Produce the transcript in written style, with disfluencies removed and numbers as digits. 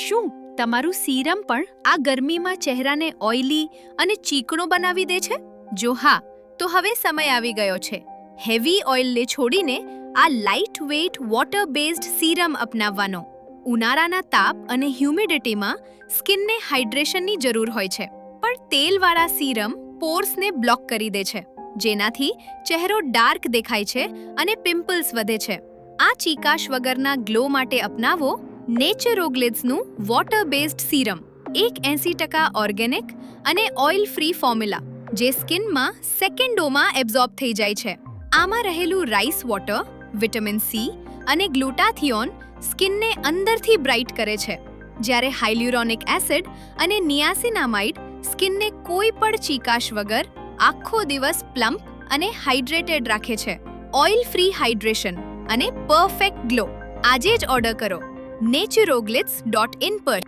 શું તમારું સીરમ પણ આ ગરમીમાં ચહેરાને ઓઇલી અને ચીકણો બનાવી દે છે? જો હા, તો હવે સમય આવી ગયો છે હેવી ઓઇલને છોડીને આ light weight water based serum અપનાવવાનો. ઉનાળાના તાપ અને હ્યુમિડિટીમાં સ્કિનને હાઇડ્રેશનની જરૂર હોય છે, પણ તેલવાળા સીરમ પોર્સને બ્લોક કરી દે છે, જેનાથી ચહેરો ડાર્ક દેખાય છે અને પિમ્પલ્સ વધે છે. આ ચીકાશ વગરના ગ્લો માટે અપનાવો નેચરોગ્લિડ્સનું વોટર બેઝડ સીરમ. એક 80% ઓર્ગેનિક અને ઓઇલ ફ્રી ફોર્મ્યુલા જે સ્કિનમાં સેકન્ડોમાં એબ્ઝોર્બ થઈ જાય છે. આમાં રહેલું રાઈસ વોટર, વિટામિન સી અને ગ્લુટાથિયોન સ્કિનને અંદરથી બ્રાઇટ કરે છે, જ્યારે હાઇલ્યુરોનિક એસિડ અને નિયાસિનામાઇડ સ્કિનને કોઈ પણ ચીકાશ વગર આખો દિવસ પ્લમ્પ અને હાઇડ્રેટેડ રાખે છે. ઓઇલ ફ્રી હાઇડ્રેશન અને પરફેક્ટ ગ્લો. આજે જ ઓર્ડર કરો naturoglids.in પર.